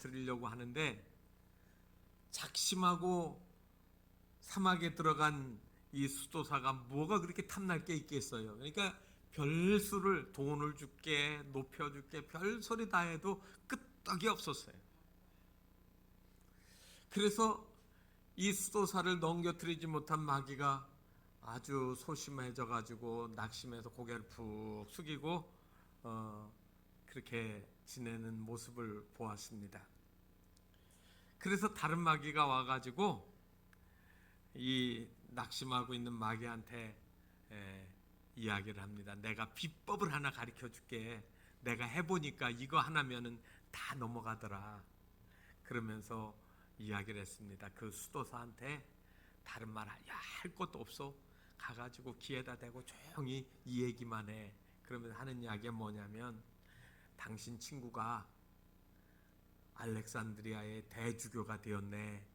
드리려고 하는데, 작심하고 사막에 들어간 이 수도사가 뭐가 그렇게 탐날 게 있겠어요. 그러니까 별수를, 돈을 줄게, 높여줄게, 별소리 다 해도 끄떡이 없었어요. 그래서 이 수도사를 넘겨뜨리지 못한 마귀가 아주 소심해져 가지고 낙심해서 고개를 푹 숙이고 그렇게 지내는 모습을 보았습니다. 그래서 다른 마귀가 와가지고 이 낙심하고 있는 마귀한테 이야기를 합니다. 내가 비법을 하나 가르쳐 줄게. 내가 해보니까 이거 하나면은 다 넘어가더라. 그러면서 이야기를 했습니다. 그 수도사한테 다른 말 할 것도 없어. 가가지고 귀에다 대고 조용히 이 얘기만 해. 그러면 하는 이야기가 뭐냐면, 당신 친구가 알렉산드리아의 대주교가 되었네.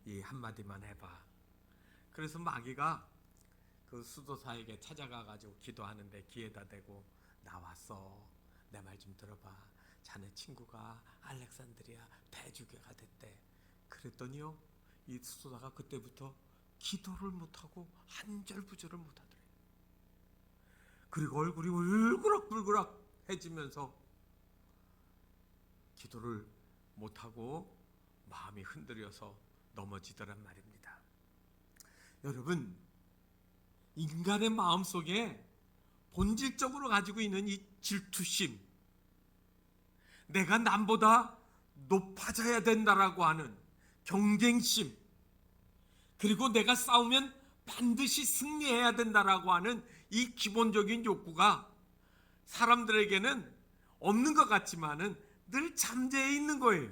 이 한마디만 해봐. 그래서 마귀가 그 수도사에게 찾아가가지고 기도하는데 귀에다 대고, 나왔어. 내 말 좀 들어봐. 자네 친구가 알렉산드리아 대주교가 됐대. 그랬더니요, 이 수도사가 그때부터 기도를 못하고 한절부절을 못하더래요. 그리고 얼굴이 울그락불그락 해지면서 기도를 못하고 마음이 흔들려서 넘어지더란 말입니다. 여러분, 인간의 마음속에 본질적으로 가지고 있는 이 질투심, 내가 남보다 높아져야 된다라고 하는 경쟁심, 그리고 내가 싸우면 반드시 승리해야 된다라고 하는 이 기본적인 욕구가 사람들에게는 없는 것 같지만은 늘 잠재해 있는 거예요.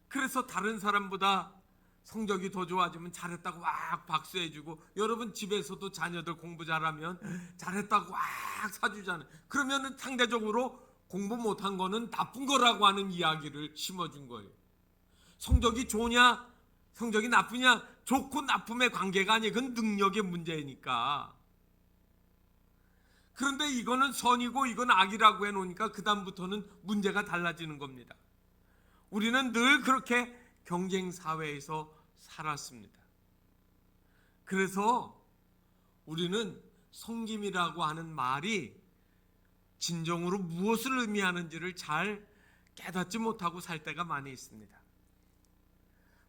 그래서 다른 사람보다 성적이 더 좋아지면 잘했다고 막 박수해주고, 여러분 집에서도 자녀들 공부 잘하면 잘했다고 막 사주잖아요. 그러면은 상대적으로 공부 못한 거는 나쁜 거라고 하는 이야기를 심어준 거예요. 성적이 좋으냐 성적이 나쁘냐, 좋고 나쁨의 관계가 아니에요. 그건 능력의 문제니까. 그런데 이거는 선이고 이건 악이라고 해놓으니까 그 다음부터는 문제가 달라지는 겁니다. 우리는 늘 그렇게 경쟁 사회에서 살았습니다. 그래서 우리는 섬김이라고 하는 말이 진정으로 무엇을 의미하는지를 잘 깨닫지 못하고 살 때가 많이 있습니다.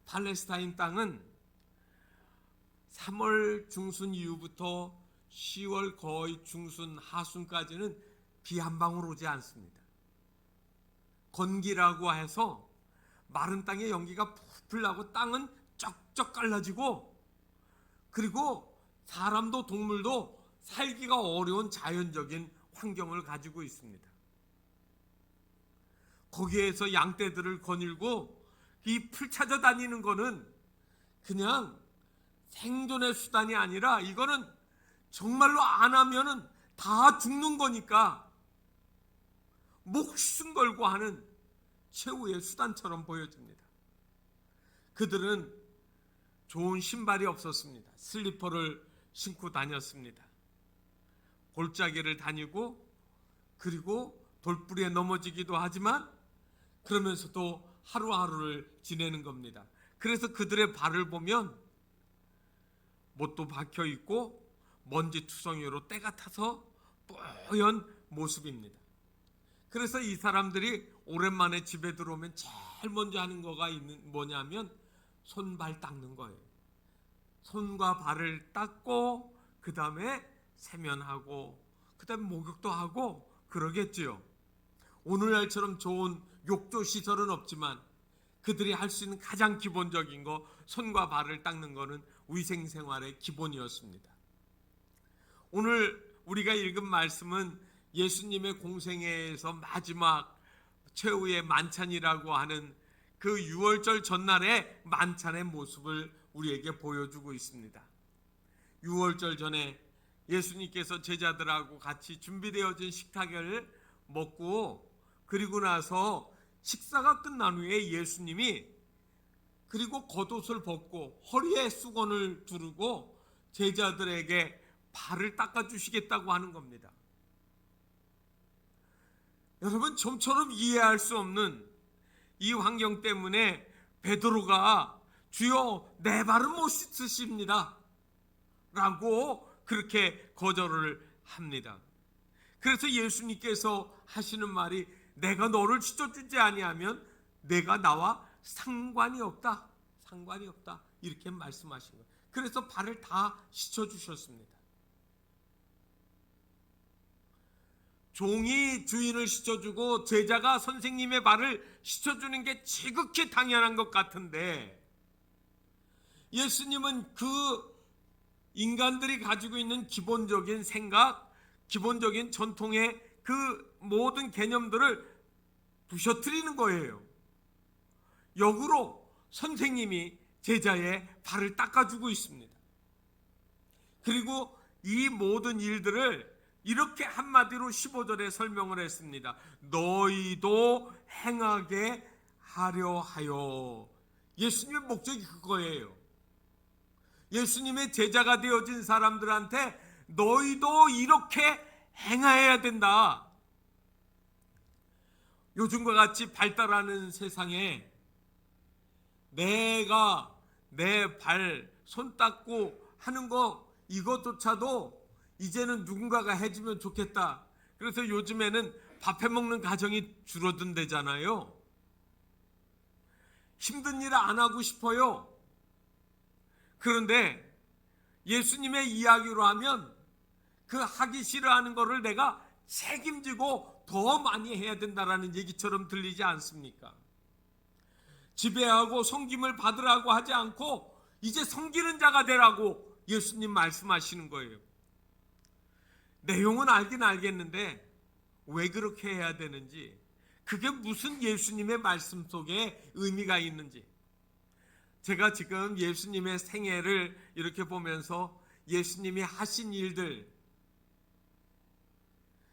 팔레스타인 땅은 3월 중순 이후부터 10월 거의 중순 하순까지는 비 한 방울 오지 않습니다. 건기라고 해서 마른 땅에 연기가 풀풀 나고 땅은 쩍쩍 갈라지고, 그리고 사람도 동물도 살기가 어려운 자연적인 환경을 가지고 있습니다. 거기에서 양떼들을 거닐고 이 풀 찾아다니는 거는 그냥 생존의 수단이 아니라 이거는 정말로 안 하면은 다 죽는 거니까 목숨 걸고 하는 최후의 수단처럼 보여집니다. 그들은 좋은 신발이 없었습니다. 슬리퍼를 신고 다녔습니다. 골짜기를 다니고, 그리고 돌부리에 넘어지기도 하지만 그러면서도 하루하루를 지내는 겁니다. 그래서 그들의 발을 보면 못도 박혀 있고 먼지 투성이로 때가 타서 뽀얀 모습입니다. 그래서 이 사람들이 오랜만에 집에 들어오면 제일 먼저 하는 거가 뭐냐면 손발 닦는 거예요. 손과 발을 닦고 그 다음에 세면하고 그 다음에 목욕도 하고 그러겠지요. 오늘날처럼 좋은 욕조 시설은 없지만 그들이 할 수 있는 가장 기본적인 거, 손과 발을 닦는 거는 위생생활의 기본이었습니다. 오늘 우리가 읽은 말씀은 예수님의 공생애에서 마지막 최후의 만찬이라고 하는 그 유월절 전날의 만찬의 모습을 우리에게 보여주고 있습니다. 유월절 전에 예수님께서 제자들하고 같이 준비되어진 식탁을 먹고, 그리고 나서 식사가 끝난 후에 예수님이 그리고 겉옷을 벗고 허리에 수건을 두르고 제자들에게 발을 닦아주시겠다고 하는 겁니다. 여러분, 좀처럼 이해할 수 없는 이 환경 때문에 베드로가 주여 내 발은 못 씻으십니다 라고 그렇게 거절을 합니다. 그래서 예수님께서 하시는 말이 내가 너를 씻어주지 아니하면 내가 나와 상관이 없다 이렇게 말씀하신 거예요. 그래서 발을 다 씻어주셨습니다. 종이 주인을 씻어주고 제자가 선생님의 발을 씻어주는 게 지극히 당연한 것 같은데, 예수님은 그 인간들이 가지고 있는 기본적인 생각, 기본적인 전통의 그 모든 개념들을 부셔뜨리는 거예요. 역으로 선생님이 제자의 발을 닦아주고 있습니다. 그리고 이 모든 일들을 이렇게 한마디로 15절에 설명을 했습니다. 너희도 행하게 하려 하여. 예수님의 목적이 그거예요. 예수님의 제자가 되어진 사람들한테 너희도 이렇게 행해야 된다. 요즘과 같이 발달하는 세상에 내가 내 발 손 닦고 하는 거 이것조차도 이제는 누군가가 해주면 좋겠다. 그래서 요즘에는 밥 해먹는 가정이 줄어든대잖아요. 힘든 일 안 하고 싶어요. 그런데 예수님의 이야기로 하면 그 하기 싫어하는 거를 내가 책임지고 더 많이 해야 된다라는 얘기처럼 들리지 않습니까? 지배하고 섬김을 받으라고 하지 않고 이제 섬기는 자가 되라고 예수님 말씀하시는 거예요. 내용은 알긴 알겠는데 왜 그렇게 해야 되는지, 그게 무슨 예수님의 말씀 속에 의미가 있는지, 제가 지금 예수님의 생애를 이렇게 보면서 예수님이 하신 일들,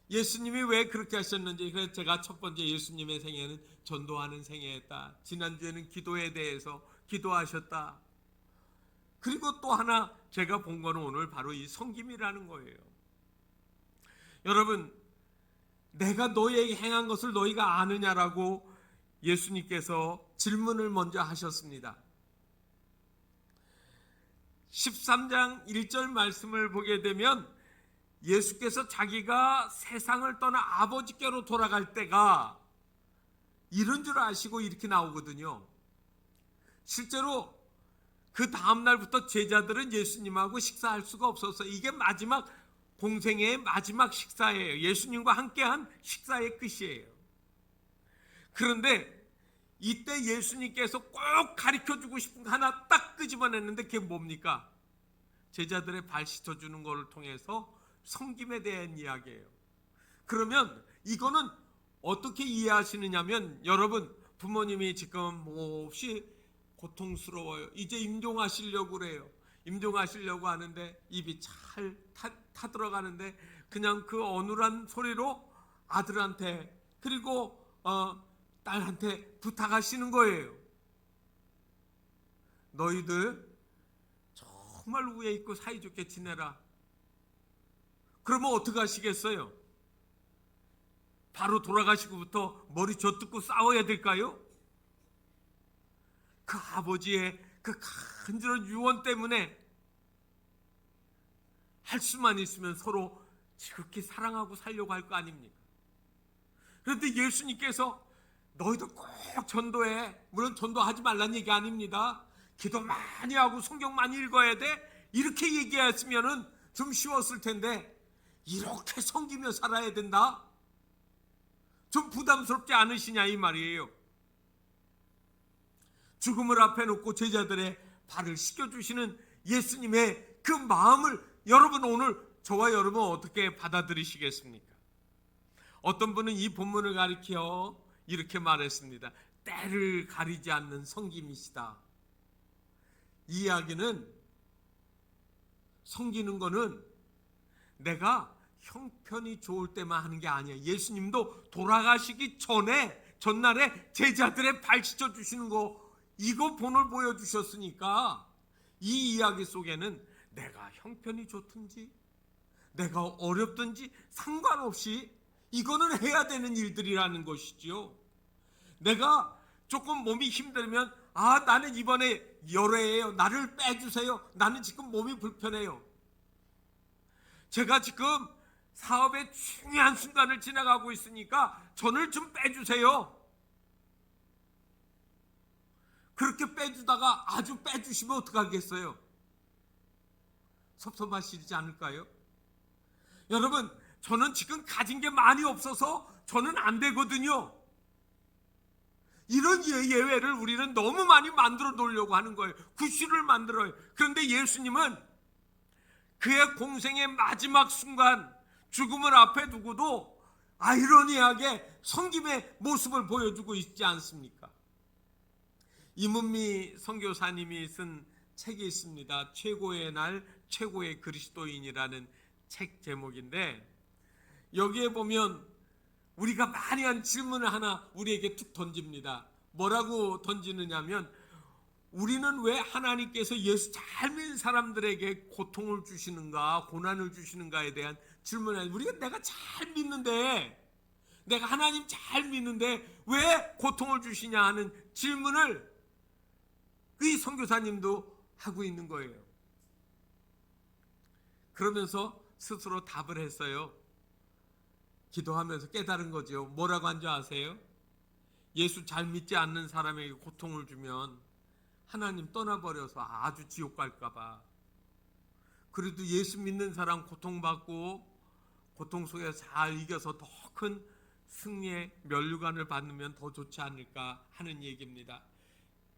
예수님이 왜 그렇게 하셨는지, 그래서 제가 첫 번째 예수님의 생애는 전도하는 생애였다. 지난주에는 기도에 대해서 기도하셨다. 그리고 또 하나 제가 본 거는 오늘 바로 이 섬김이라는 거예요. 여러분, 내가 너희에게 행한 것을 너희가 아느냐라고 예수님께서 질문을 먼저 하셨습니다. 13장 1절 말씀을 보게 되면 예수께서 자기가 세상을 떠나 아버지께로 돌아갈 때가 이런 줄 아시고 이렇게 나오거든요. 실제로 그 다음날부터 제자들은 예수님하고 식사할 수가 없어서 이게 마지막 공생애의 마지막 식사예요. 예수님과 함께한 식사의 끝이에요. 그런데 이때 예수님께서 꼭 가르쳐주고 싶은 거 하나 딱 끄집어냈는데 그게 뭡니까? 제자들의 발 씻어주는 것을 통해서 섬김에 대한 이야기예요. 그러면 이거는 어떻게 이해하시느냐면, 여러분 부모님이 지금 몹시 고통스러워요. 이제 임종하시려고 그래요. 임종하시려고 하는데 입이 잘 타들어가는데 그냥 그 어눌한 소리로 아들한테 그리고 딸한테 부탁하시는 거예요. 너희들 정말 우애 있고 사이좋게 지내라. 그러면 어떻게 하시겠어요? 바로 돌아가시고부터 머리 젖뜯고 싸워야 될까요? 그 아버지의 그 간절한 유언 때문에 할 수만 있으면 서로 지극히 사랑하고 살려고 할 거 아닙니까? 그런데 예수님께서 너희도 꼭 전도해. 물론 전도하지 말란 얘기 아닙니다. 기도 많이 하고 성경 많이 읽어야 돼. 이렇게 얘기했으면 좀 쉬웠을 텐데 이렇게 섬기며 살아야 된다? 좀 부담스럽지 않으시냐 이 말이에요. 죽음을 앞에 놓고 제자들의 발을 씻겨주시는 예수님의 그 마음을 여러분 오늘 저와 여러분 어떻게 받아들이시겠습니까? 어떤 분은 이 본문을 가리켜 이렇게 말했습니다. 때를 가리지 않는 섬김이시다. 이 이야기는 섬기는 거는 내가 형편이 좋을 때만 하는 게 아니야. 예수님도 돌아가시기 전에 전날에 제자들의 발 씻어주시는 거 이거 본을 보여주셨으니까 이 이야기 속에는 내가 형편이 좋든지 내가 어렵든지 상관없이 이거는 해야 되는 일들이라는 것이지요. 내가 조금 몸이 힘들면 나는 이번에 열애예요. 나를 빼주세요. 나는 지금 몸이 불편해요. 제가 지금 사업의 중요한 순간을 지나가고 있으니까 저를 좀 빼주세요. 그렇게 빼주다가 아주 빼주시면 어떡하겠어요? 섭섭하시지 않을까요? 여러분, 저는 지금 가진 게 많이 없어서 저는 안 되거든요. 이런 예외를 우리는 너무 많이 만들어 놓으려고 하는 거예요. 구실을 만들어요. 그런데 예수님은 그의 공생의 마지막 순간 죽음을 앞에 두고도 아이러니하게 섬김의 모습을 보여주고 있지 않습니까? 이문미 선교사님이 쓴 책이 있습니다. 최고의 날 최고의 그리스도인이라는 책 제목인데, 여기에 보면 우리가 많이 한 질문을 하나 우리에게 툭 던집니다. 뭐라고 던지느냐면, 우리는 왜 하나님께서 예수 잘 믿는 사람들에게 고통을 주시는가, 고난을 주시는가에 대한 질문을 해요. 우리가 내가 잘 믿는데, 내가 하나님 잘 믿는데 왜 고통을 주시냐 하는 질문을 이 선교사님도 하고 있는 거예요. 그러면서 스스로 답을 했어요. 기도하면서 깨달은 거죠. 뭐라고 한 줄 아세요? 예수 잘 믿지 않는 사람에게 고통을 주면 하나님 떠나버려서 아주 지옥 갈까 봐. 그래도 예수 믿는 사람 고통받고 고통 속에서 잘 이겨서 더 큰 승리의 면류관을 받으면 더 좋지 않을까 하는 얘기입니다.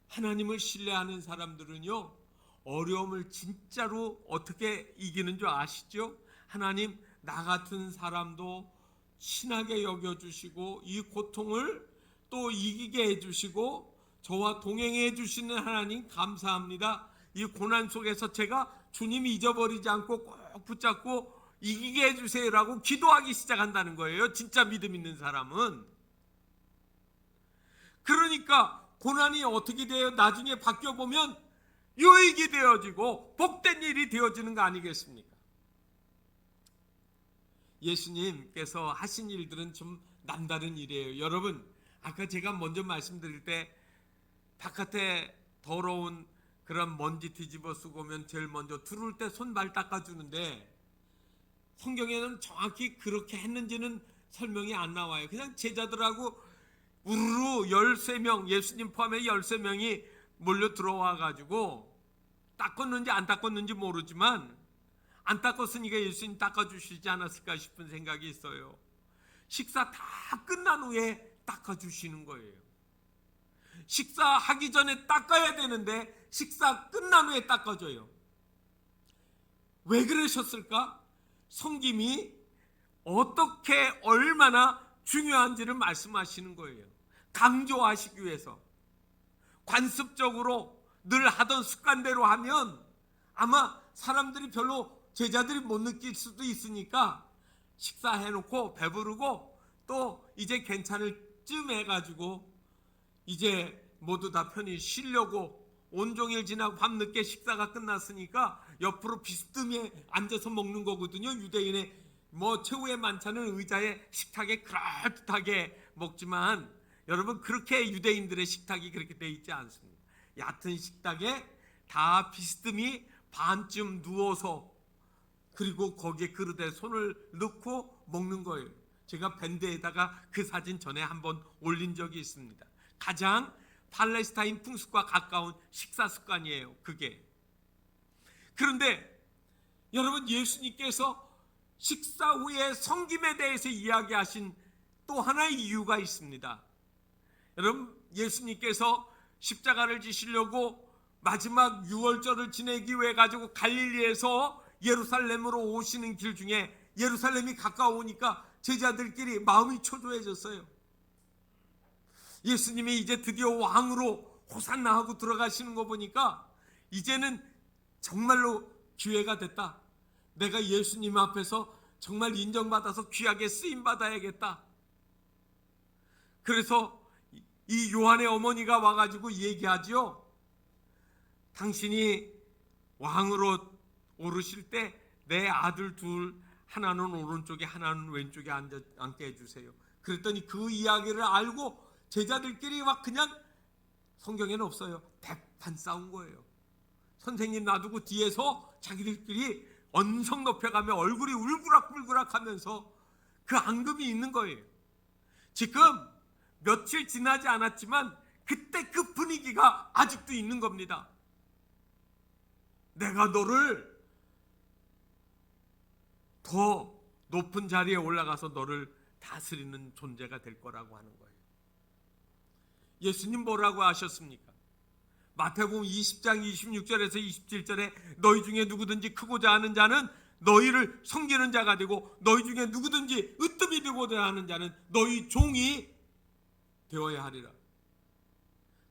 하나님을 신뢰하는 사람들은요, 어려움을 진짜로 어떻게 이기는 줄 아시죠? 하나님, 나 같은 사람도 친하게 여겨주시고 이 고통을 또 이기게 해주시고 저와 동행해 주시는 하나님 감사합니다. 이 고난 속에서 제가 주님 잊어버리지 않고 꼭 붙잡고 이기게 해주세요라고 기도하기 시작한다는 거예요. 진짜 믿음 있는 사람은. 그러니까 고난이 어떻게 돼요? 나중에 바뀌어보면 유익이 되어지고 복된 일이 되어지는 거 아니겠습니까? 예수님께서 하신 일들은 좀 남다른 일이에요. 여러분, 아까 제가 먼저 말씀드릴 때 바깥에 더러운 그런 먼지 뒤집어 쓰고 오면 제일 먼저 들어올 때 손발 닦아주는데, 성경에는 정확히 그렇게 했는지는 설명이 안 나와요. 그냥 제자들하고 우르르 13명, 예수님 포함해 13명이 몰려 들어와 가지고 닦았는지 안 닦았는지 모르지만 안 닦았으니까 예수님 닦아주시지 않았을까 싶은 생각이 있어요. 식사 다 끝난 후에 닦아주시는 거예요. 식사하기 전에 닦아야 되는데 식사 끝난 후에 닦아줘요. 왜 그러셨을까? 섬김이 어떻게 얼마나 중요한지를 말씀하시는 거예요. 강조하시기 위해서. 관습적으로 늘 하던 습관대로 하면 아마 사람들이 별로, 제자들이 못 느낄 수도 있으니까 식사해놓고 배부르고 또 이제 괜찮을 쯤 해가지고 이제 모두 다 편히 쉬려고 온종일 지나고 밤늦게 식사가 끝났으니까 옆으로 비스듬히 앉아서 먹는 거거든요. 유대인의 최후의 만찬은 의자에 식탁에 그럴듯하게 먹지만, 여러분, 그렇게 유대인들의 식탁이 그렇게 돼 있지 않습니다. 얕은 식탁에 다 비스듬히 반쯤 누워서, 그리고 거기에 그릇에 손을 넣고 먹는 거예요. 제가 밴드에다가 그 사진 전에 한번 올린 적이 있습니다. 가장 팔레스타인 풍습과 가까운 식사 습관이에요, 그게. 그런데 여러분, 예수님께서 식사 후에 섬김에 대해서 이야기하신 또 하나의 이유가 있습니다. 여러분, 예수님께서 십자가를 지시려고 마지막 유월절을 지내기 위해 가지고 갈릴리에서 예루살렘으로 오시는 길 중에, 예루살렘이 가까우니까 제자들끼리 마음이 초조해졌어요. 예수님이 이제 드디어 왕으로 호산나 하고 들어가시는 거 보니까 이제는 정말로 기회가 됐다. 내가 예수님 앞에서 정말 인정받아서 귀하게 쓰임받아야겠다. 그래서 이 요한의 어머니가 와가지고 얘기하죠. 당신이 왕으로 오르실 때 내 아들 둘, 하나는 오른쪽에 하나는 왼쪽에 앉게 해주세요. 그랬더니 그 이야기를 알고 제자들끼리 막 그냥 성경에는 없어요. 백판 싸운 거예요. 선생님 놔두고 뒤에서 자기들끼리 언성 높여가며 얼굴이 울그락불그락 하면서 그 앙금이 있는 거예요. 지금 며칠 지나지 않았지만 그때 그 분위기가 아직도 있는 겁니다. 내가 너를 더 높은 자리에 올라가서 너를 다스리는 존재가 될 거라고 하는 거예요. 예수님 뭐라고 하셨습니까? 마태복음 20장 26절에서 27절에 너희 중에 누구든지 크고자 하는 자는 너희를 섬기는 자가 되고 너희 중에 누구든지 으뜸이 되고자 하는 자는 너희 종이 되어야 하리라.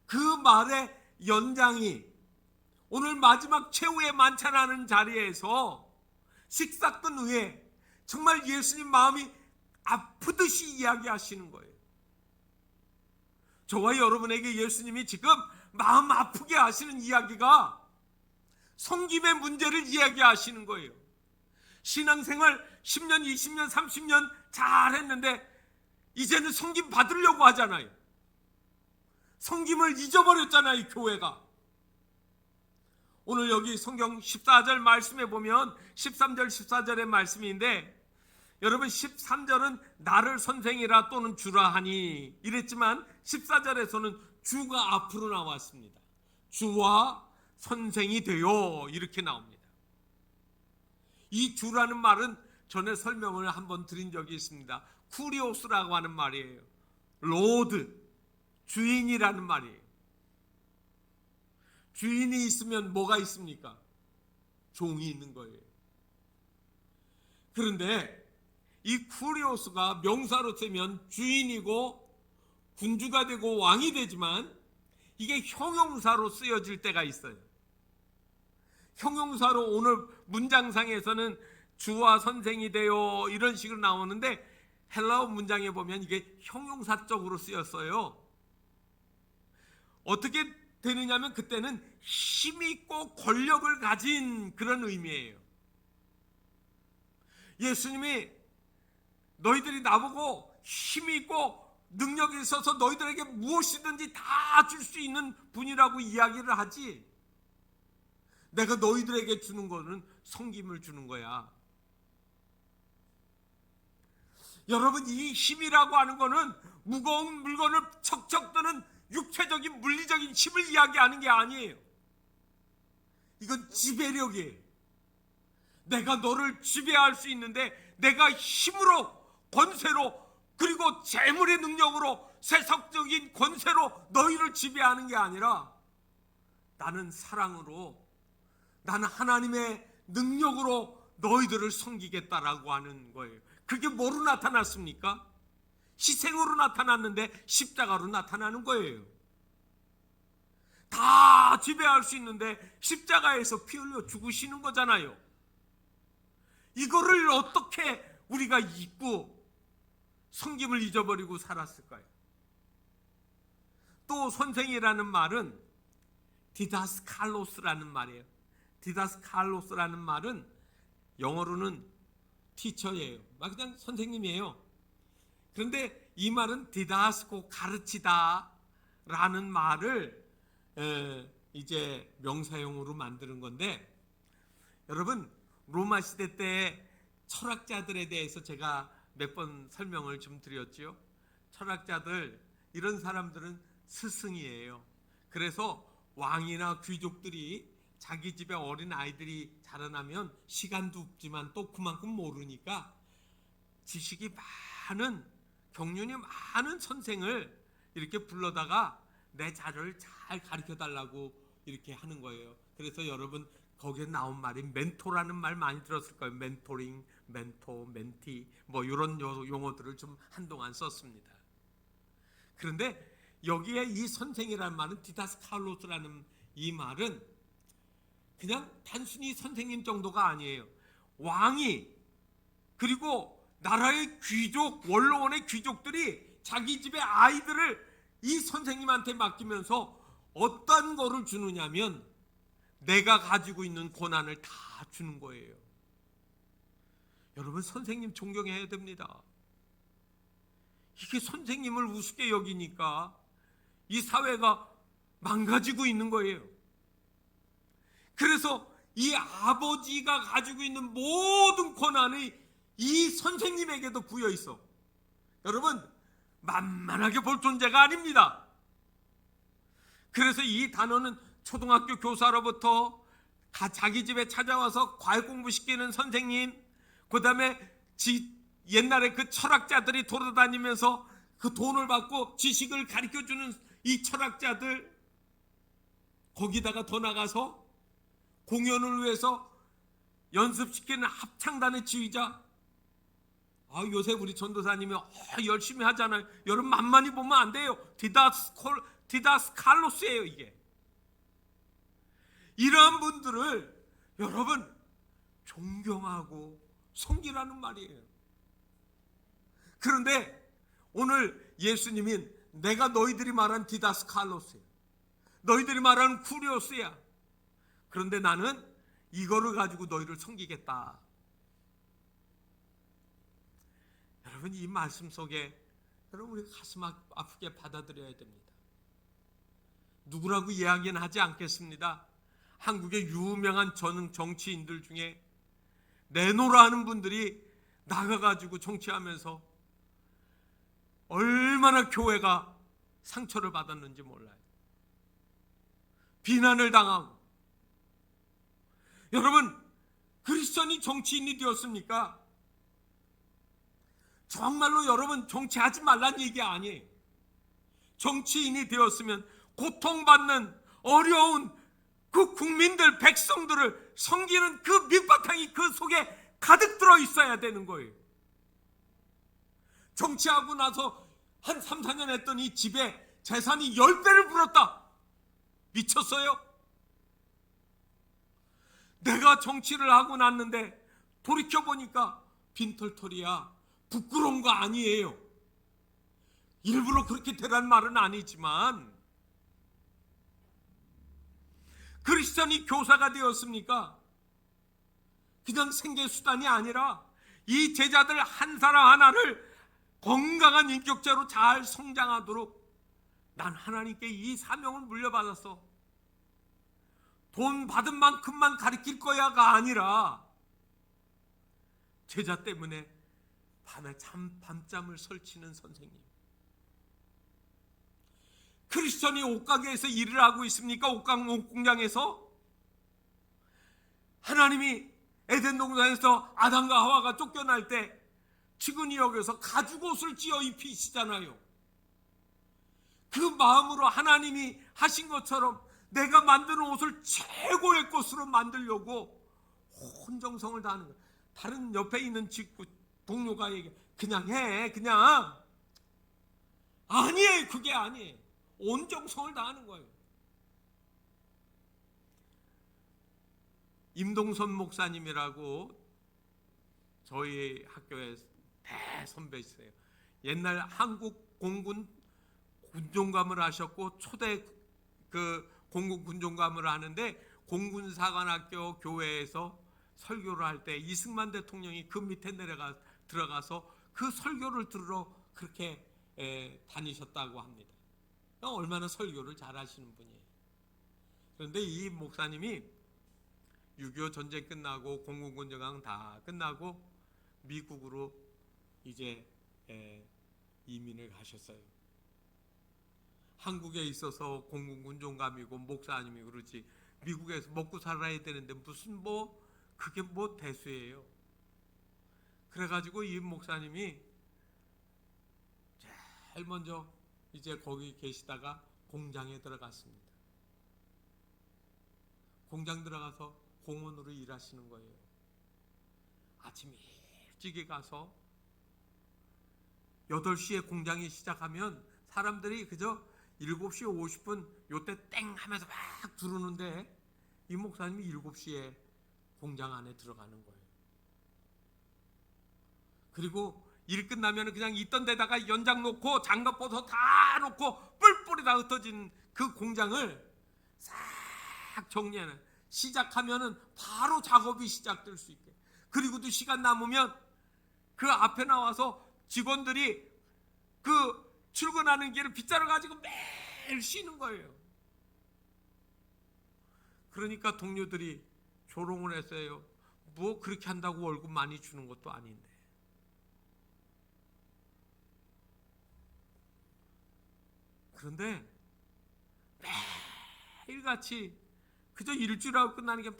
그 말의 연장이 오늘 마지막 최후의 만찬하는 자리에서 식사 끝 후에 정말 예수님 마음이 아프듯이 이야기하시는 거예요. 저와 여러분에게 예수님이 지금 마음 아프게 하시는 이야기가 섬김의 문제를 이야기하시는 거예요. 신앙생활 10년, 20년, 30년 잘했는데 이제는 섬김 받으려고 하잖아요. 섬김을 잊어버렸잖아요, 교회가. 오늘 여기 성경 14절 말씀에 보면 13절, 14절의 말씀인데 여러분 13절은 나를 선생이라 또는 주라 하니 이랬지만 14절에서는 주가 앞으로 나왔습니다. 주와 선생이 되어 이렇게 나옵니다. 이 주라는 말은 전에 설명을 한번 드린 적이 있습니다. 쿠리오스라고 하는 말이에요. 로드, 주인이라는 말이에요. 주인이 있으면 뭐가 있습니까? 종이 있는 거예요. 그런데 이 쿠리오스가 명사로 쓰면 주인이고 군주가 되고 왕이 되지만 이게 형용사로 쓰여질 때가 있어요. 형용사로 오늘 문장상에서는 주와 선생이 되어 이런 식으로 나오는데 헬라어 문장에 보면 이게 형용사적으로 쓰였어요. 어떻게 되느냐면 그때는 힘있고 권력을 가진 그런 의미예요. 예수님이 너희들이 나보고 힘있고 능력이 있어서 너희들에게 무엇이든지 다 줄 수 있는 분이라고 이야기를 하지, 내가 너희들에게 주는 거는 섬김을 주는 거야. 여러분, 이 힘이라고 하는 거는 무거운 물건을 척척 드는 육체적인 물리적인 힘을 이야기하는 게 아니에요. 이건 지배력이에요. 내가 너를 지배할 수 있는데 내가 힘으로, 권세로, 그리고 재물의 능력으로, 세속적인 권세로 너희를 지배하는 게 아니라 나는 사랑으로, 나는 하나님의 능력으로 너희들을 섬기겠다라고 하는 거예요. 그게 뭐로 나타났습니까? 희생으로 나타났는데 십자가로 나타나는 거예요. 다 지배할 수 있는데 십자가에서 피 흘려 죽으시는 거잖아요. 이거를 어떻게 우리가 잊고 섬김을 잊어버리고 살았을까요? 또 선생이라는 말은 디다스칼로스라는 말이에요. 디다스칼로스라는 말은 영어로는 티처예요. 그냥 선생님이에요. 그런데 이 말은 디다스코, 가르치다 라는 말을 이제 명사용으로 만드는 건데, 여러분 로마 시대 때 철학자들에 대해서 제가 몇 번 설명을 좀 드렸죠. 철학자들, 이런 사람들은 스승이에요. 그래서 왕이나 귀족들이 자기 집에 어린 아이들이 자라나면 시간도 없지만 또 그만큼 모르니까 지식이 많은, 경륜이 많은 선생을 이렇게 불러다가 내 자료를 잘 가르쳐 달라고 이렇게 하는 거예요. 그래서 여러분 거기에 나온 말이 멘토라는 말 많이 들었을 거예요. 멘토링, 멘토, 멘티, 뭐 이런 용어들을 좀 한동안 썼습니다. 그런데 여기에 이 선생이라는 말은, 디다스칼로스라는 이 말은 그냥 단순히 선생님 정도가 아니에요. 왕이, 그리고 나라의 귀족, 원로원의 귀족들이 자기 집의 아이들을 이 선생님한테 맡기면서 어떤 거를 주느냐면 내가 가지고 있는 고난을 다 주는 거예요. 여러분, 선생님 존경해야 됩니다. 이게 선생님을 우습게 여기니까 이 사회가 망가지고 있는 거예요. 그래서 이 아버지가 가지고 있는 모든 권한이 이 선생님에게도 부여 있어. 여러분, 만만하게 볼 존재가 아닙니다. 그래서 이 단어는 초등학교 교사로부터 자기 집에 찾아와서 과외 공부시키는 선생님, 그 다음에 옛날에 그 철학자들이 돌아다니면서 그 돈을 받고 지식을 가르쳐주는 이 철학자들, 거기다가 더 나가서 공연을 위해서 연습시키는 합창단의 지휘자, 요새 우리 전도사님이 열심히 하잖아요. 여러분 만만히 보면 안 돼요. 디다스칼로스예요 이게. 이러한 분들을 여러분 존경하고 섬기라는 말이에요. 그런데 오늘 예수님이 내가 너희들이 말한 디다스칼로스야, 너희들이 말하는 쿠리오스야. 그런데 나는 이거를 가지고 너희를 섬기겠다. 여러분, 이 말씀 속에 여러분 우리 가슴 아프게 받아들여야 됩니다. 누구라고 이야기는 하지 않겠습니다. 한국의 유명한 정치인들 중에 내노라 하는 분들이 나가가지고 정치하면서 얼마나 교회가 상처를 받았는지 몰라요. 비난을 당하고. 여러분, 크리스천이 정치인이 되었습니까? 정말로 여러분 정치하지 말란 얘기 아니에요. 정치인이 되었으면 고통받는 어려운 그 국민들, 백성들을 섬기는 그 밑바탕이 그 속에 가득 들어 있어야 되는 거예요. 정치하고 나서 한 3, 4년 했더니 집에 재산이 10배를 불었다. 미쳤어요? 내가 정치를 하고 났는데 돌이켜보니까 빈털털이야. 부끄러운 거 아니에요. 일부러 그렇게 되란 말은 아니지만, 크리스천이 교사가 되었습니까? 그냥 생계수단이 아니라 이 제자들 한 사람 하나를 건강한 인격자로 잘 성장하도록 난 하나님께 이 사명을 물려받았어. 돈 받은 만큼만 가르칠 거야가 아니라 제자 때문에 밤에 밤잠을 설치는 선생님. 크리스천이 옷가게에서 일을 하고 있습니까? 옷공장에서? 하나님이 에덴 동산에서 아담과 하와가 쫓겨날 때 측은히 여겨서 가죽옷을 지어 입히시잖아요. 그 마음으로 하나님이 하신 것처럼 내가 만드는 옷을 최고의 것으로 만들려고 혼정성을 다하는 거예요. 다른 옆에 있는 동료가 얘기해, 그냥 해, 그냥. 아니에요. 그게 아니에요. 온정성을 다하는 거예요. 임동선 목사님이라고 저희 학교에 대선배이세요. 옛날 한국 공군 군종감을 하셨고 초대 공군 군종감을 하는데 공군사관학교 교회에서 설교를 할 때 이승만 대통령이 그 밑에 들어가서 그 설교를 들으러 그렇게 다니셨다고 합니다. 얼마나 설교를 잘하시는 분이에요. 그런데 이 목사님이 6.25 전쟁 끝나고 공군군정강 다 끝나고 미국으로 이제 이민을 가셨어요. 한국에 있어서 공군군종감이고 목사님이 그러지 미국에서 먹고 살아야 되는데 무슨 그게 대수예요. 그래가지고 이 목사님이 제일 먼저 이제 거기 계시다가 공장에 들어갔습니다. 공장 들어가서 공원으로 일하시는 거예요. 아침 일찍이 가서 8시에 공장이 시작하면 사람들이 그저 7시 50분 요때 땡 하면서 막 들어오는데 이 목사님이 7시에 공장 안에 들어가는 거예요. 그리고 일 끝나면 그냥 있던 데다가 연장 놓고 장갑 벗어 다 놓고 뿔뿔이 다 흩어진 그 공장을 싹 정리하는, 시작하면은 바로 작업이 시작될 수 있게. 그리고도 시간 남으면 그 앞에 나와서 직원들이 그 출근하는 길을 빗자루 가지고 매일 쉬는 거예요. 그러니까 동료들이 조롱을 했어요. 뭐 그렇게 한다고 월급 많이 주는 것도 아닌데. 그런데 매일같이 그저 일주일하고 끝나는 게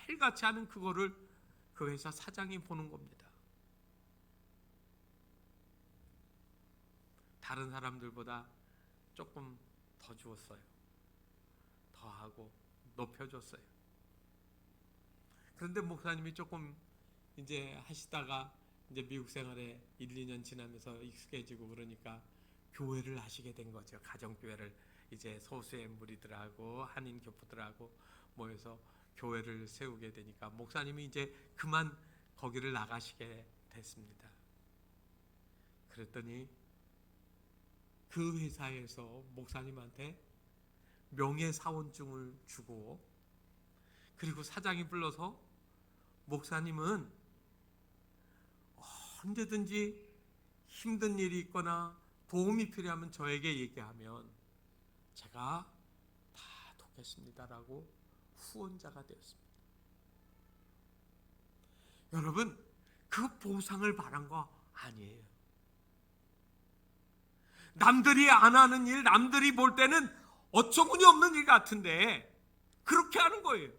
매일같이 하는 그거를 그 회사 사장이 보는 겁니다. 다른 사람들보다 조금 더 주었어요. 더 하고 높여줬어요. 그런데 목사님이 조금 이제 하시다가 이제 미국 생활에 1, 2년 지나면서 익숙해지고 그러니까 교회를 하시게 된 거죠. 가정교회를 이제 소수의 무리들하고 한인 교포들하고 모여서 교회를 세우게 되니까 목사님이 이제 그만 거기를 나가시게 됐습니다. 그랬더니 그 회사에서 목사님한테 명예사원증을 주고, 그리고 사장이 불러서 목사님은 언제든지 힘든 일이 있거나 도움이 필요하면 저에게 얘기하면 제가 다 돕겠습니다라고 후원자가 되었습니다. 여러분, 그 보상을 바란 거 아니에요. 남들이 안 하는 일, 남들이 볼 때는 어처구니 없는 일 같은데 그렇게 하는 거예요.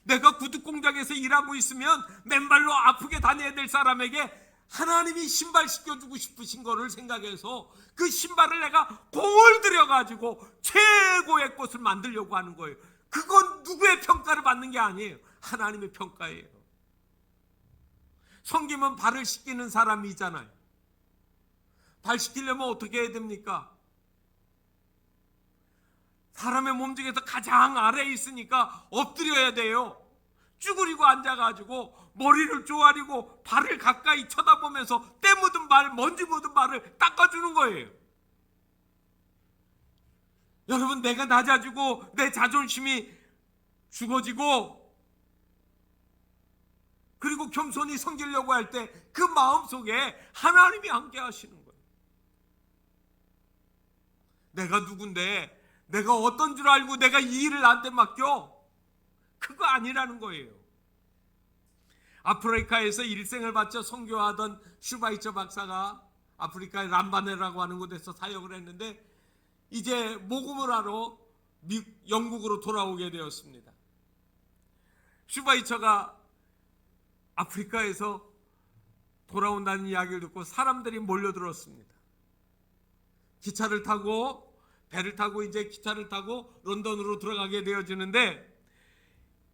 내가 구두 공장에서 일하고 있으면 맨발로 아프게 다녀야 될 사람에게 하나님이 신발 신겨주고 싶으신 거를 생각해서 그 신발을 내가 공을 들여가지고 최고의 것을 만들려고 하는 거예요. 그건 누구의 평가를 받는 게 아니에요. 하나님의 평가예요. 섬기면 발을 씻기는 사람이잖아요. 발 씻기려면 어떻게 해야 됩니까? 사람의 몸 중에서 가장 아래에 있으니까 엎드려야 돼요. 쭈그리고 앉아가지고 머리를 조아리고 발을 가까이 쳐다보면서 때 묻은 발, 먼지 묻은 발을 닦아주는 거예요. 여러분, 내가 낮아지고 내 자존심이 죽어지고 그리고 겸손히 섬기려고 할 때 그 마음속에 하나님이 함께 하시는 거예요. 내가 누군데, 내가 어떤 줄 알고 내가 이 일을 나한테 맡겨? 그거 아니라는 거예요. 아프리카에서 일생을 바쳐 선교하던 슈바이처 박사가 아프리카의 람바네라고 하는 곳에서 사역을 했는데 이제 모금을 하러 영국으로 돌아오게 되었습니다. 슈바이처가 아프리카에서 돌아온다는 이야기를 듣고 사람들이 몰려들었습니다. 기차를 타고 배를 타고 이제 기차를 타고 런던으로 들어가게 되어지는데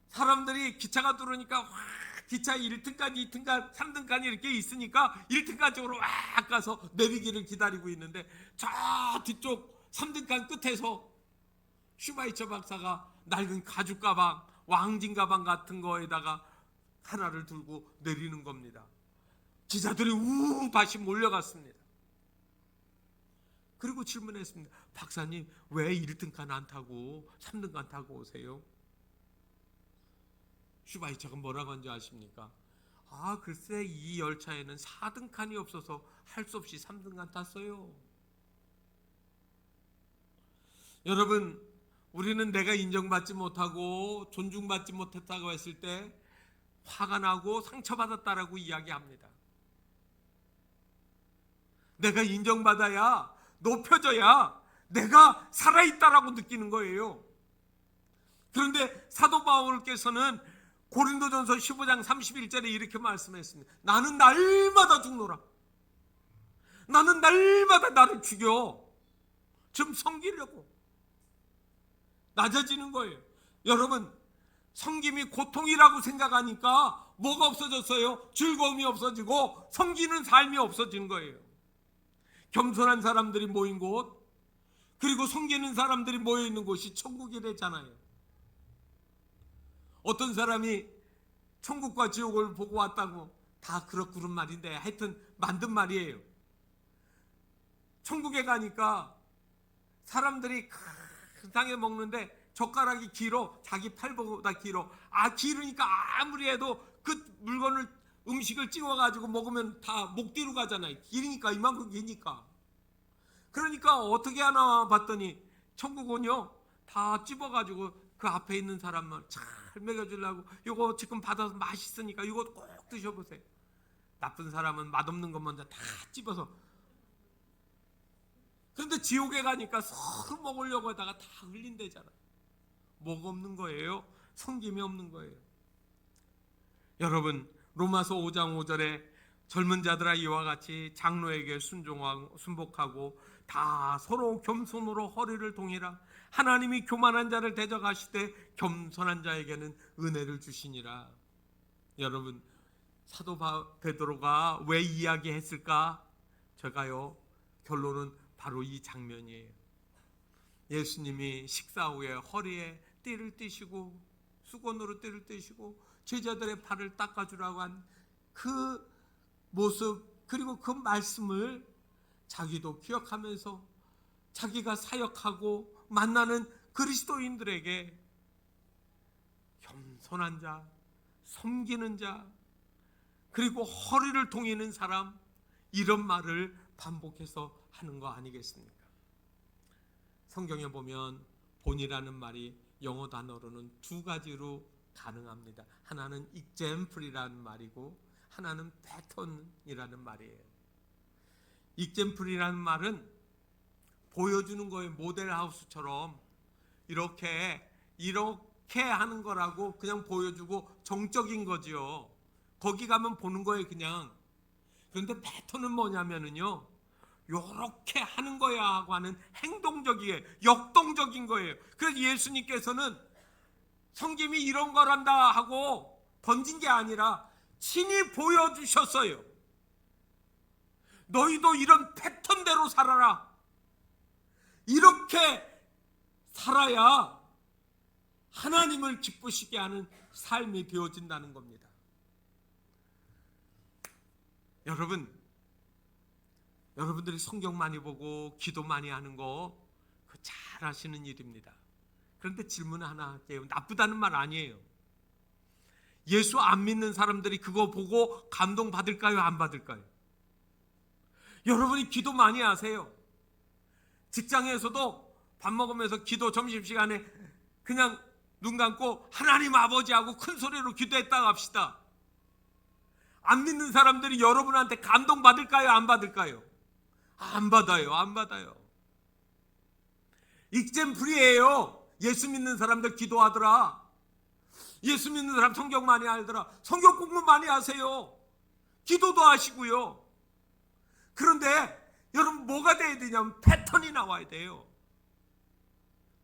사람들이 기차가 들어오니까 와, 기차 1층까지 2층까지 3등까지 이렇게 있으니까 1등까지 쪽으로 와 가서 내리기를 기다리고 있는데 저 뒤쪽 3등간 끝에서 슈바이처 박사가 낡은 가죽 가방, 왕진 가방 같은 거에다가 하나를 들고 내리는 겁니다. 기자들이 다시 몰려갔습니다. 그리고 질문했습니다. 박사님, 왜 1등간 안 타고 3등간 타고 오세요? 슈바이처가 뭐라고 한지 아십니까? 글쎄 이 열차에는 4등칸이 없어서 할 수 없이 3등간 탔어요. 여러분, 우리는 내가 인정받지 못하고 존중받지 못했다고 했을 때 화가 나고 상처받았다라고 이야기합니다. 내가 인정받아야, 높여져야 내가 살아있다라고 느끼는 거예요. 그런데 사도 바울께서는 고린도전서 15장 31절에 이렇게 말씀했습니다. 나는 날마다 죽노라. 나는 날마다 나를 죽여. 좀 섬기려고. 낮아지는 거예요. 여러분, 섬김이 고통이라고 생각하니까 뭐가 없어졌어요? 즐거움이 없어지고 섬기는 삶이 없어지는 거예요. 겸손한 사람들이 모인 곳, 그리고 섬기는 사람들이 모여 있는 곳이 천국이래잖아요. 어떤 사람이 천국과 지옥을 보고 왔다고 다 그런 말인데 하여튼 만든 말이에요. 천국에 가니까 사람들이 큰 상에 먹는데 젓가락이 길어, 자기 팔보다 길어. 길으니까 아무리 해도 그 물건을, 음식을 찍어가지고 먹으면 다 목 뒤로 가잖아요. 길으니까, 이만큼 기니까. 그러니까 어떻게 하나 봤더니 천국은요 다 찝어가지고 그 앞에 있는 사람만 잘 먹여주려고 이거 지금 받아서 맛있으니까 이거 꼭 드셔보세요. 나쁜 사람은 맛없는 것 먼저 다 집어서. 그런데 지옥에 가니까 서로 먹으려고 하다가 다 흘린대잖아. 뭐가 없는 거예요? 성김이 없는 거예요. 여러분, 로마서 5장 5절에 젊은 자들아 이와 같이 장로에게 순복하고 다 서로 겸손으로 허리를 동이라. 하나님이 교만한 자를 대적하시되 겸손한 자에게는 은혜를 주시니라. 여러분, 사도 베드로가 왜 이야기했을까? 제가요, 결론은 바로 이 장면이에요. 예수님이 식사 후에 허리에 띠를 띠시고 수건으로 띠를 띠시고 제자들의 발을 닦아주라고 한 그 모습, 그리고 그 말씀을 자기도 기억하면서 자기가 사역하고 만나는 그리스도인들에게 겸손한 자, 섬기는 자, 그리고 허리를 동이는 사람, 이런 말을 반복해서 하는 거 아니겠습니까? 성경에 보면 본이라는 말이 영어 단어로는 두 가지로 가능합니다. 하나는 example이라는 말이고 하나는 패턴이라는 말이에요. example이라는 말은 보여주는 거예요. 모델하우스처럼 이렇게 하는 거라고 그냥 보여주고 정적인 거지요. 거기 가면 보는 거예요, 그냥. 그런데 패턴은 뭐냐면요, 요렇게 하는 거야 하고 하는 행동적이에요. 역동적인 거예요. 그래서 예수님께서는 성김이 이런 거란다 하고 던진 게 아니라 친히 보여주셨어요. 너희도 이런 패턴대로 살아라. 이렇게 살아야 하나님을 기쁘시게 하는 삶이 되어진다는 겁니다. 여러분들이 성경 많이 보고 기도 많이 하는 거 그거 잘 하시는 일입니다. 그런데 질문 하나 할게요. 나쁘다는 말 아니에요. 예수 안 믿는 사람들이 그거 보고 감동 받을까요? 안 받을까요? 여러분이 기도 많이 하세요. 직장에서도 밥 먹으면서 기도 점심시간에 그냥 눈 감고 하나님 아버지하고 큰 소리로 기도했다가 합시다. 안 믿는 사람들이 여러분한테 감동 받을까요? 안 받을까요? 안 받아요. 안 받아요. 익젠플이에요. 예수 믿는 사람들 기도하더라. 예수 믿는 사람 성경 많이 알더라. 성경 공부 많이 하세요. 기도도 하시고요. 그런데 여러분 뭐가 돼야 되냐면 패턴이 나와야 돼요.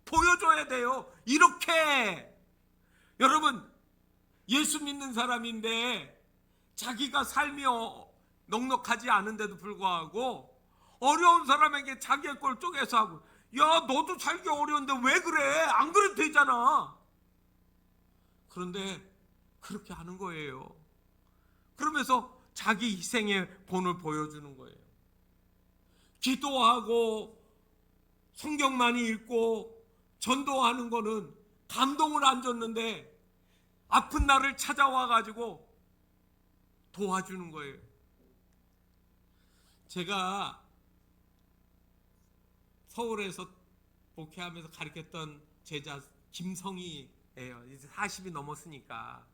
보여줘야 돼요. 이렇게. 여러분, 예수 믿는 사람인데 자기가 삶이 넉넉하지 않은데도 불구하고 어려운 사람에게 자기의 걸 쪼개서 하고, 야 너도 살기 어려운데 왜 그래? 안 그래도 되잖아. 그런데 그렇게 하는 거예요. 그러면서 자기 희생의 본을 보여주는 거예요. 기도하고 성경 많이 읽고 전도하는 거는 감동을 안 줬는데 아픈 나를 찾아와 가지고 도와주는 거예요. 제가 서울에서 목회하면서 가르쳤던 제자 김성희예요. 이제 40이 넘었으니까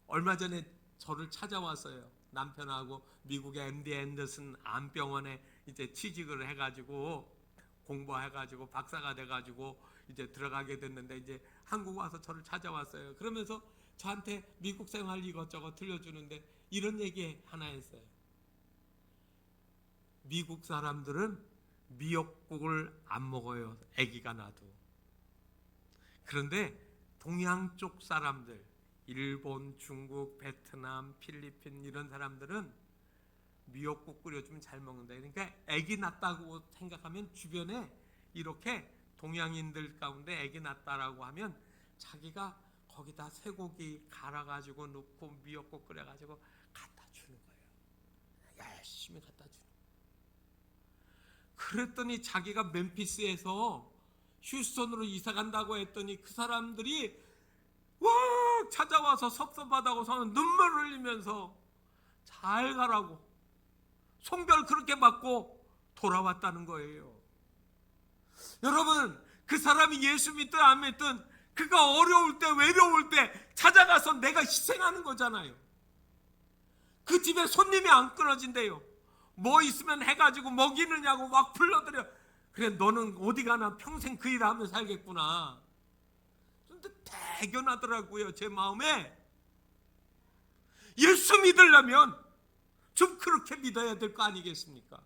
얼마 전에 저를 찾아왔어요. 남편하고 미국의 MD 앤더슨 암병원에 이제 취직을 해가지고 공부해가지고 박사가 돼가지고 이제 들어가게 됐는데 이제 한국 와서 저를 찾아왔어요. 그러면서 저한테 미국 생활 이것저것 들려주는데 이런 얘기 하나 했어요. 미국 사람들은 미역국을 안 먹어요. 아기가 나도. 그런데 동양 쪽 사람들, 일본, 중국, 베트남, 필리핀 이런 사람들은 미역국 끓여주면 잘 먹는다. 그러니까 아기 낳았다고 생각하면 주변에 이렇게 동양인들 가운데 아기 낳았다라고 하면 자기가 거기다 쇠고기 갈아가지고 넣고 미역국 끓여가지고 갖다 주는 거예요. 열심히 갖다 주는 거예요. 그랬더니 자기가 멤피스에서 휴스턴으로 이사 간다고 했더니 그 사람들이 와 찾아와서 섭섭하다고 서는 눈물 흘리면서 잘 가라고 송별 그렇게 받고 돌아왔다는 거예요. 여러분, 그 사람이 예수 믿든 안 믿든 그가 어려울 때, 외로울 때 찾아가서 내가 희생하는 거잖아요. 그 집에 손님이 안 끊어진대요. 뭐 있으면 해가지고 먹이느냐고 막 불러들여. 그래, 너는 어디 가나 평생 그 일 하며 살겠구나. 근데 대견하더라고요, 제 마음에. 예수 믿으려면 좀 그렇게 믿어야 될 거 아니겠습니까?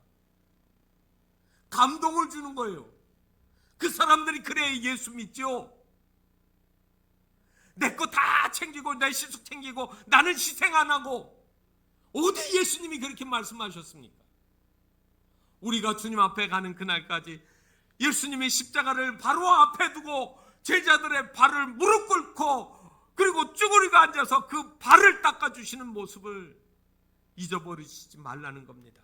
감동을 주는 거예요. 그 사람들이 그래야 예수 믿죠. 내 거 다 챙기고 내 시속 챙기고 나는 희생 안 하고, 어디 예수님이 그렇게 말씀하셨습니까? 우리가 주님 앞에 가는 그날까지 예수님이 십자가를 바로 앞에 두고 제자들의 발을 무릎 꿇고 그리고 쭈그리고 앉아서 그 발을 닦아주시는 모습을 잊어버리시지 말라는 겁니다.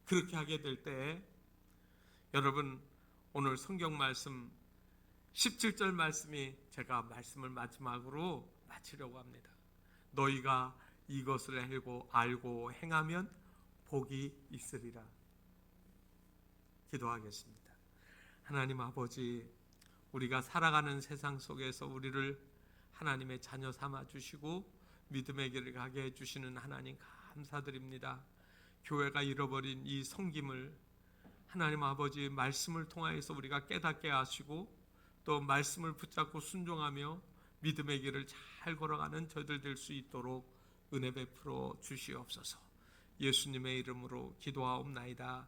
그렇게 하게 될 때 여러분, 오늘 성경 말씀 17절 말씀이 제가 말씀을 마지막으로 마치려고 합니다. 너희가 이것을 알고 행하면 복이 있으리라. 기도하겠습니다. 하나님 아버지, 우리가 살아가는 세상 속에서 우리를 하나님의 자녀 삼아 주시고 믿음의 길을 가게 해주시는 하나님 감사드립니다. 교회가 잃어버린 이 섬김을 하나님 아버지 말씀을 통하여서 우리가 깨닫게 하시고 또 말씀을 붙잡고 순종하며 믿음의 길을 잘 걸어가는 저들 될 수 있도록 은혜 베풀어 주시옵소서. 예수님의 이름으로 기도하옵나이다.